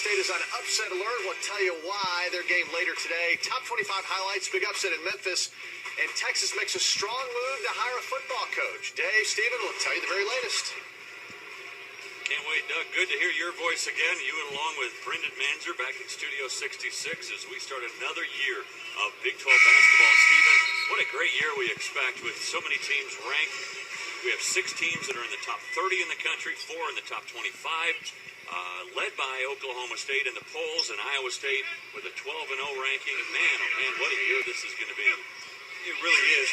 State is on upset alert. We'll tell you why. Their game later today. Top 25 highlights. Big upset in Memphis. And Texas makes a strong move to hire a football coach. Dave, Steven will tell you the very latest. Can't wait, Doug. Good to hear your voice again. You along with Brendan Manzer back in Studio 66 as we start another year of Big 12 basketball. Steven, what a great year we expect with so many teams ranked. We have 6 teams that are in the top 30 in the country, 4 in the top 25, led by Oklahoma State in the polls and Iowa State with a 12-0 ranking. Man, oh man, what a year this is going to be. It really is.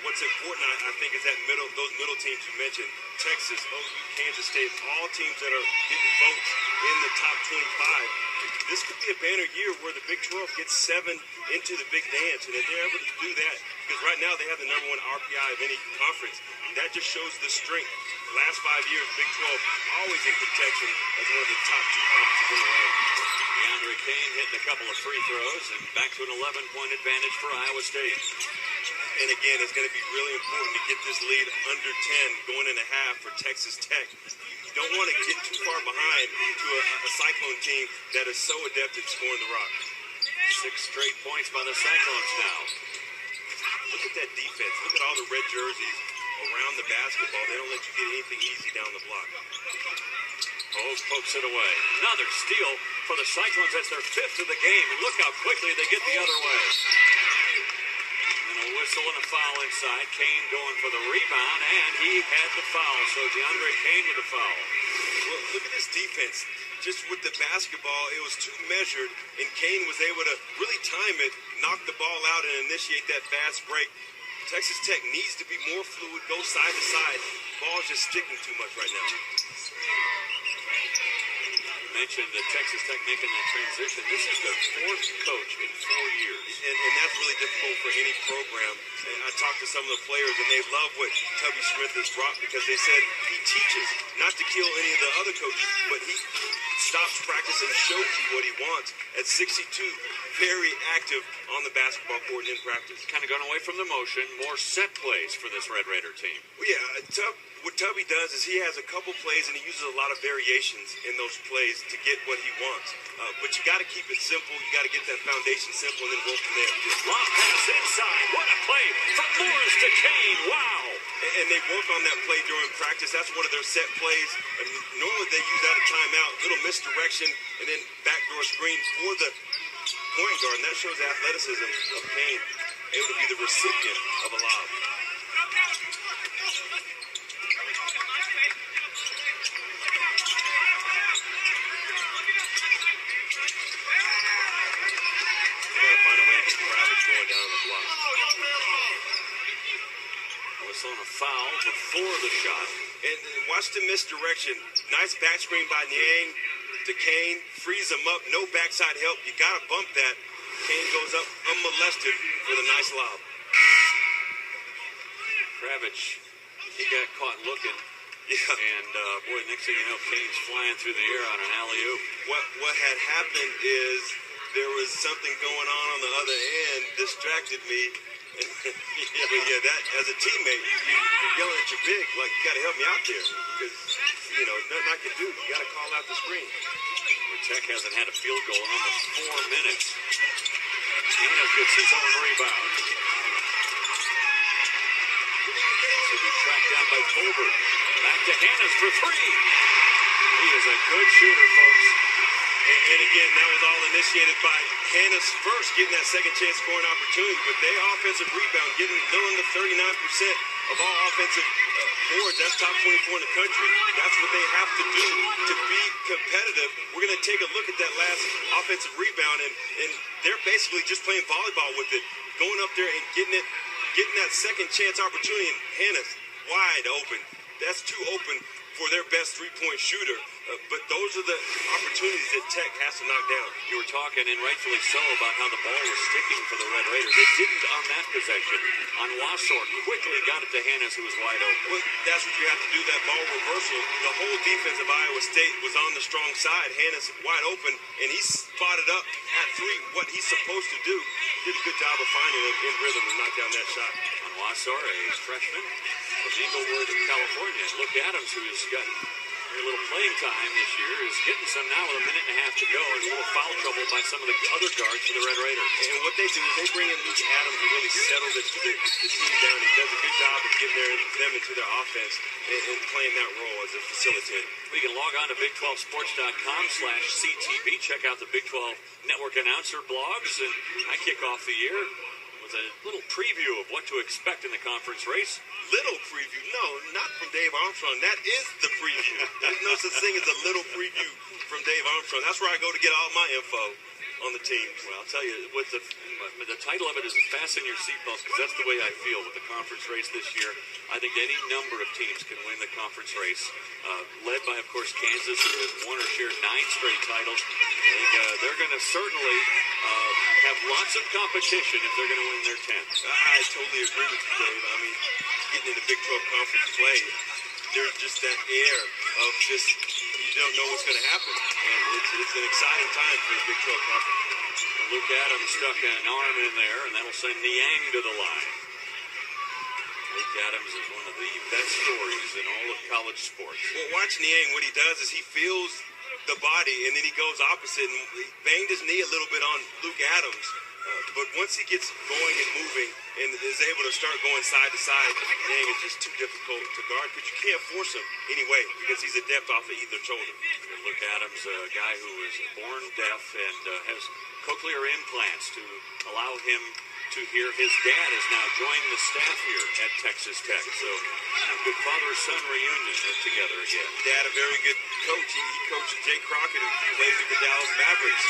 What's important, I think, is that those middle teams you mentioned, Texas, OU, Kansas State, all teams that are getting votes in the top 25. This could be a banner year where the Big 12 gets 7 into the big dance. And if they're able to do that, because right now they have the #1 RPI of any conference, that just shows the strength. Last 5 years, Big 12 always in contention as one of the top 2 conferences in the land. DeAndre Kane hitting a couple of free throws and back to an 11-point advantage for Iowa State. And again, it's going to be really important to get this lead under 10 going into half for Texas Tech. You don't want to get too far behind to a Cyclone team that is so adept at scoring the rock. 6 straight points by the Cyclones now. Look at that defense. Look at all the red jerseys around the basketball. They don't let you get anything easy down the block. Hose pokes it away. Another steal for the Cyclones. That's their 5th of the game. And look how quickly they get the other way. And a whistle and a foul inside. Kane going for the rebound, and he had the foul. So DeAndre Kane with the foul. Well, look at this defense. Just with the basketball, it was too measured, and Kane was able to really time it, knock the ball out, and initiate that fast break. Texas Tech needs to be more fluid, go side to side. Ball's just sticking too much right now. Mentioned that Texas Tech making that transition. This is their 4th coach in 4 years. And that's really difficult for any program. And I talked to some of the players, and they love what Tubby Smith has brought because they said he teaches not to kill any of the other coaches, but he stops practice and shows you what he wants. At 62, very active on the basketball court in practice. Kind of gone away from the motion, more set plays for this Red Raider team. Well, yeah, what Tubby does is he has a couple plays and he uses a lot of variations in those plays to get what he wants. But you got to keep it simple. You got to get that foundation simple and then work from there. Long pass inside. What a play from Morris to Kane. Wow. And they work on that play during practice. That's one of their set plays. And normally they use that a timeout, little misdirection, and then backdoor screen for the point guard. And that shows the athleticism of Kane, able to be the recipient of a lob. On a foul before the shot. And watch the misdirection. Nice back screen by Niang to Kane. Frees him up. No backside help. You got to bump that. Kane goes up unmolested with a nice lob. Kravitz, he got caught looking. Yeah. And, boy, next thing you know, Kane's flying through the air on an alley-oop. What had happened is there was something going on the other end, distracted me. Yeah, that as a teammate, you're yelling at your big, like, you got to help me out there. Because, nothing I can do. You got to call out the screen. Tech hasn't had a field goal in almost 4 minutes. Hannes gets his own rebound. So he's tracked down by Tolbert. Back to Hannes for 3. He is a good shooter, folks. And again, that was all initiated by Hannes first getting that second chance scoring opportunity, but they offensive rebound, getting Dillon to 39% of all offensive boards. That's top 24 in the country. That's what they have to do to be competitive. We're going to take a look at that last offensive rebound, and they're basically just playing volleyball with it, going up there and getting that second chance opportunity, and Hannes wide open. That's too open for their best three-point shooter. But those are the opportunities that Tech has to knock down. You were talking, and rightfully so, about how the ball was sticking for the Red Raiders. It didn't on that possession. On Wassor, quickly got it to Hannes, who was wide open. Well, that's what you have to do, that ball reversal. The whole defense of Iowa State was on the strong side. Hannes wide open, and he spotted up at 3 what he's supposed to do. Did a good job of finding him in rhythm and knock down that shot. On Wassor, a freshman from Inglewood, California. Look Adams, who has got Very little playing time this year, is getting some now with a minute and a half to go, and a little foul trouble by some of the other guards for the Red Raiders. And what they do is they bring in Luke Adams to really settle the team down. He does a good job of getting them into their offense and playing that role as a facilitator. We can log on to Big12Sports.com/CTB, check out the Big 12 Network announcer blogs, and I kick off the year with a little preview of what to expect in the conference race. Little preview? No, not from Dave Armstrong. That is the preview. There's no such thing as a little preview from Dave Armstrong. That's where I go to get all my info on the teams. Well, I'll tell you, with the title of it is Fasten Your Seatbelts, because that's the way I feel with the conference race this year. I think any number of teams can win the conference race, led by, of course, Kansas, who has won or shared 9 straight titles. I think they're going to certainly have lots of competition if they're going to win their 10th. I totally agree with you, Dave. I mean, getting into Big 12 conference play, there's just that air of just, you don't know what's going to happen. And it's an exciting time for the Big 12 conference. And Luke Adams stuck an arm in there, and that'll send Niang to the line. Luke Adams is one of the best stories in all of college sports. Well, watch Niang. What he does is he feels the body, and then he goes opposite, and he banged his knee a little bit on Luke Adams. But once he gets going and moving and is able to start going side to side, Niang is just too difficult to guard because you can't force him anyway because he's adept off of either shoulder. And Luke Adams, a guy who was born deaf and has cochlear implants to allow him to hear. His dad has now joined the staff here at Texas Tech. So a good father-son reunion together again. Dad, a very good coach. He coached Jay Crockett, who plays with the Dallas Mavericks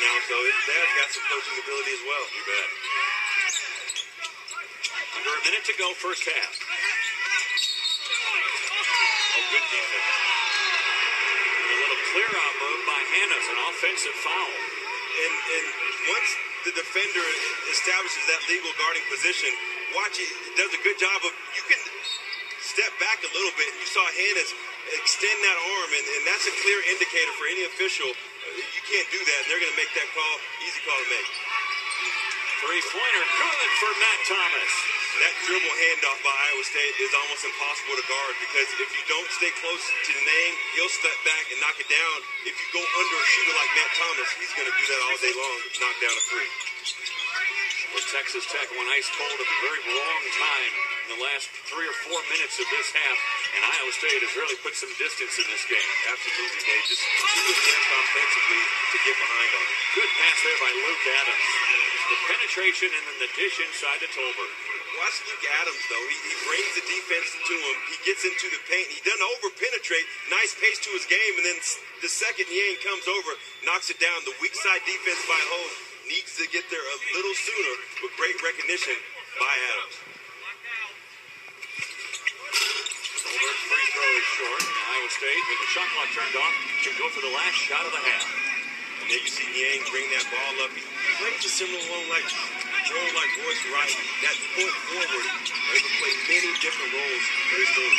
now. So his dad's got some coaching ability as well. You bet. Under a minute to go, first half. Oh, good defense. And a little clear-out move by Hannes, an offensive foul. And once the defender establishes that legal guarding position, watch, he does a good job of, you can step back a little bit, and you saw Hannes extend that arm, and that's a clear indicator for any official. You can't do that, and they're going to make that call, easy call to make. Three-pointer, good for Matt Thomas. That dribble handoff by Iowa State is almost impossible to guard because if you don't stay close to the name, he'll step back and knock it down. If you go under a shooter like Matt Thomas, he's going to do that all day long, knock down a three. Well, Texas Tech went ice cold at the very wrong time in the last 3 or 4 minutes of this half, and Iowa State has really put some distance in this game. Absolutely, Dave. Just too adept offensively to get behind on it. Good pass there by Luke Adams. The penetration and then the dish inside to Tolbert. Watch Luke Adams, though. He brings the defense to him. He gets into the paint. He doesn't over-penetrate. Nice pace to his game. And then the second Niang comes over, knocks it down. The weak side defense by Ho needs to get there a little sooner with great recognition by Adams. Tolbert's free throw is short. And Iowa State, with the shot clock turned off, can go for the last shot of the half. And there you see Niang bring that ball up. He plays a similar role like Royce Wright. That point forward, able to play many different roles for his team.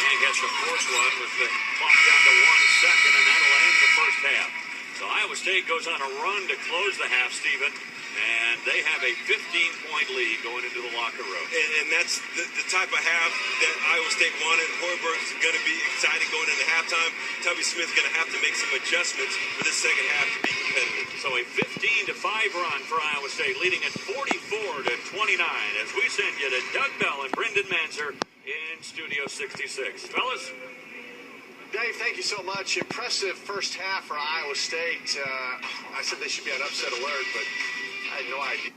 Niang gets the fourth one with the clock down to 1 second, and that'll end the first half. So Iowa State goes on a run to close the half, Stephen, and they have a 15-point lead going into the locker room. And that's the type of half that Iowa State wanted. Hoiberg is going to be excited going into halftime. Tubby Smith's going to have to make some adjustments for this second half to be competitive. So a 15-5 run for Iowa State, leading at 44-29 as we send you to Doug Bell and Brendan Manzer in Studio 66. Fellas? Dave, thank you so much. Impressive first half for Iowa State. I said they should be on upset alert, but I had no idea.